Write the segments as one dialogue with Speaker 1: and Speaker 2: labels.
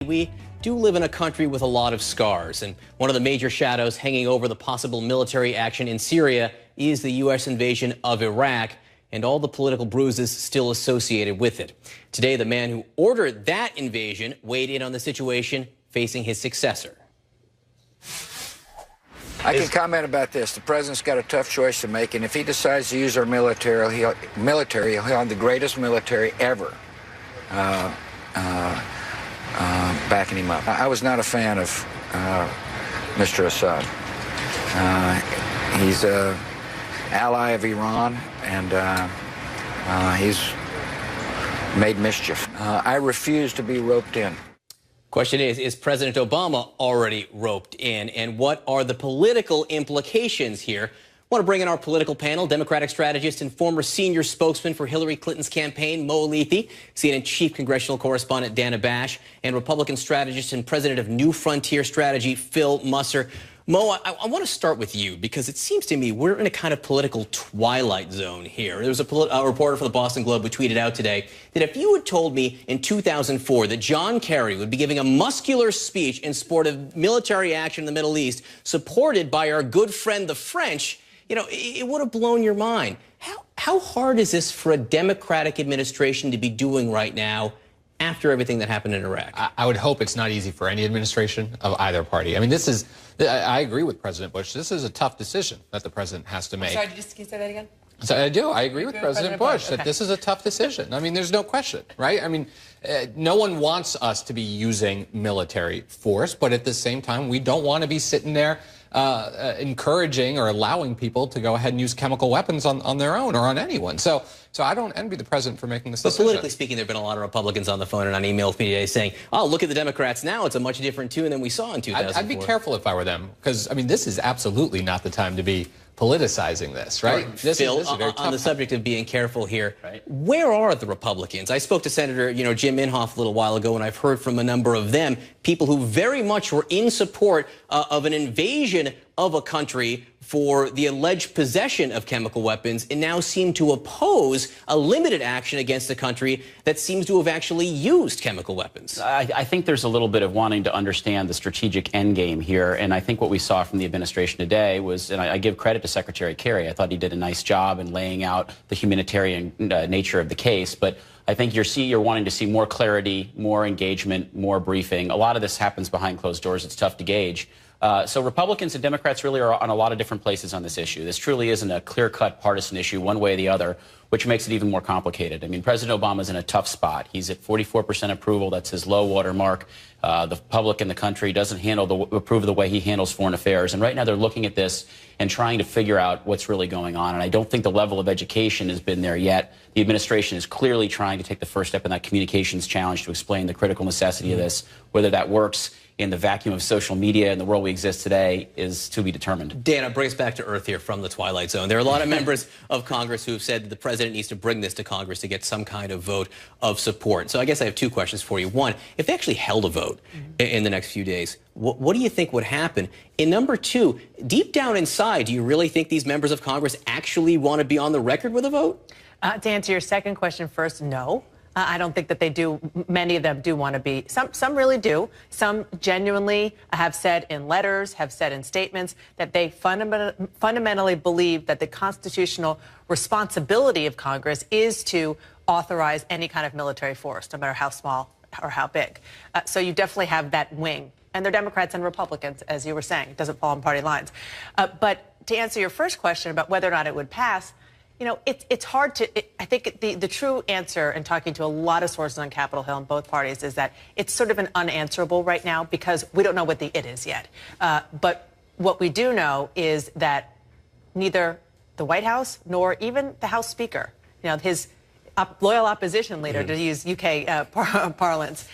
Speaker 1: We do live in a country with a lot of scars, and one of the major shadows hanging over the possible military action in Syria is the U.S. invasion of Iraq and all the political bruises still associated with it. Today, the man who ordered that invasion weighed in on the situation facing his successor.
Speaker 2: I can comment about this. The president's got a tough choice to make, and if he decides to use our military, he'll have the greatest military ever backing him up. I was not a fan of Mr. Assad. He's an ally of Iran, and he's made mischief. I refuse to be roped in.
Speaker 1: Question is President Obama already roped in? And what are the political implications here? I want to bring in our political panel, Democratic strategist and former senior spokesman for Hillary Clinton's campaign, Mo Lethe, CNN chief congressional correspondent Dana Bash, and Republican strategist and president of New Frontier Strategy, Phil Musser. Mo, I want to start with you because it seems to me we're in a kind of political twilight zone here. There was a reporter for the Boston Globe who tweeted out today that if you had told me in 2004 that John Kerry would be giving a muscular speech in support of military action in the Middle East supported by our good friend the French, you know, it would have blown your mind. How hard is this for a Democratic administration to be doing right now after everything that happened in Iraq?
Speaker 3: I would hope it's not easy for any administration of either party. I mean, I agree with President Bush. This is a tough decision that the president has to make.
Speaker 4: Sorry, can you say that again?
Speaker 3: So I do. I agree with President Bush that
Speaker 4: okay.
Speaker 3: This is a tough decision. I mean, there's no question, right? I mean, no one wants us to be using military force, but at the same time, we don't want to be sitting there encouraging or allowing people to go ahead and use chemical weapons on their own or on anyone. So I don't envy the president for making this decision.
Speaker 1: But politically speaking, there have been a lot of Republicans on the phone and on email with me today saying, oh, look at the Democrats now. It's a much different tune than we saw in 2004.
Speaker 3: I'd be careful if I were them, because, I mean, this is absolutely not the time to be politicizing this, right?
Speaker 1: Phil, on the subject of being careful here, where are the Republicans? I spoke to Senator, Jim Inhofe a little while ago, and I've heard from a number of them, people who very much were in support of an invasion of a country for the alleged possession of chemical weapons, and now seem to oppose a limited action against a country that seems to have actually used chemical weapons.
Speaker 5: I think there's a little bit of wanting to understand the strategic endgame here, and I think what we saw from the administration today was, and I give credit to Secretary Kerry, I thought he did a nice job in laying out the humanitarian nature of the case, but I think you're wanting to see more clarity, more engagement, more briefing. A lot of this happens behind closed doors. It's tough to gauge. So Republicans and Democrats really are on a lot of different places on this issue. This truly isn't a clear-cut partisan issue one way or the other, which makes it even more complicated. I mean, President Obama's in a tough spot. He's at 44% approval. That's his low water mark. The public in the country doesn't approve of the way he handles foreign affairs. And right now they're looking at this and trying to figure out what's really going on. And I don't think the level of education has been there yet. The administration is clearly trying to take the first step in that communications challenge to explain the critical necessity of this. Whether that works in the vacuum of social media and the world we exist today is to be determined.
Speaker 1: Dana, bring us back to earth here from the Twilight Zone. There are a lot of members of Congress who have said that the president needs to bring this to Congress to get some kind of vote of support. So I guess I have two questions for you. One, if they actually held a vote in the next few days, what do you think would happen? And number two, deep down inside, do you really think these members of Congress actually want to be on the record with a vote?
Speaker 4: To answer your second question first, no. I don't think that they do. Many of them do want to be. Some really do. Some genuinely have said in letters, have said in statements that they fundamentally believe that the constitutional responsibility of Congress is to authorize any kind of military force, no matter how small or how big. So you definitely have that wing. And they're Democrats and Republicans, as you were saying. It doesn't fall on party lines. But to answer your first question about whether or not it would pass, it's hard to, I think the true answer in talking to a lot of sources on Capitol Hill in both parties is that it's sort of an unanswerable right now because we don't know what the it is yet. But what we do know is that neither the White House nor even the House Speaker, his loyal opposition leader, to use UK parlance,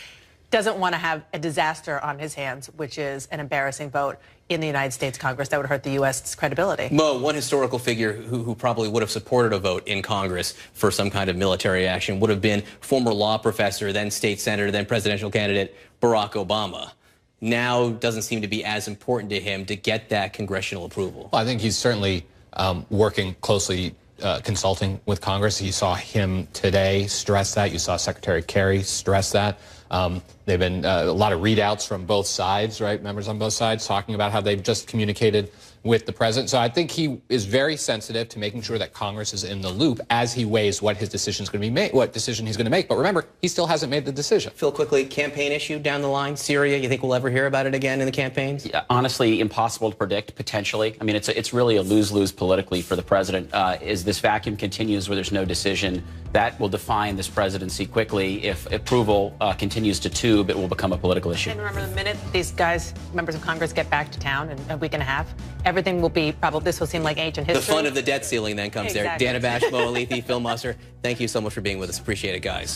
Speaker 4: doesn't want to have a disaster on his hands, which is an embarrassing vote in the United States Congress that would hurt the U.S. credibility.
Speaker 1: Mo, one historical figure who probably would have supported a vote in Congress for some kind of military action would have been former law professor, then state senator, then presidential candidate Barack Obama. Now doesn't seem to be as important to him to get that congressional approval.
Speaker 3: Well, I think he's certainly working closely consulting with Congress. You saw him today stress that. You saw Secretary Kerry stress that. They've been a lot of readouts from both sides, right? Members on both sides talking about how they've just communicated with the president. So I think he is very sensitive to making sure that Congress is in the loop as he weighs what his decision is going to be made, what decision he's going to make. But remember, he still hasn't made the decision.
Speaker 1: Phil, quickly, campaign issue down the line, Syria. You think we'll ever hear about it again in the campaigns?
Speaker 5: Yeah, honestly, impossible to predict, potentially. I mean, it's really a lose-lose politically for the president. As this vacuum continues where there's no decision, that will define this presidency quickly. If approval continues to tube, it will become a political issue.
Speaker 4: And remember, the minute these guys, members of Congress, get back to town in a week and a half, everything will be this will seem like ancient history.
Speaker 1: The fun of the debt ceiling then comes
Speaker 4: Exactly.
Speaker 1: there. Dana Bash, Mo Alithi, Phil Musser, thank you so much for being with us. Appreciate it, guys.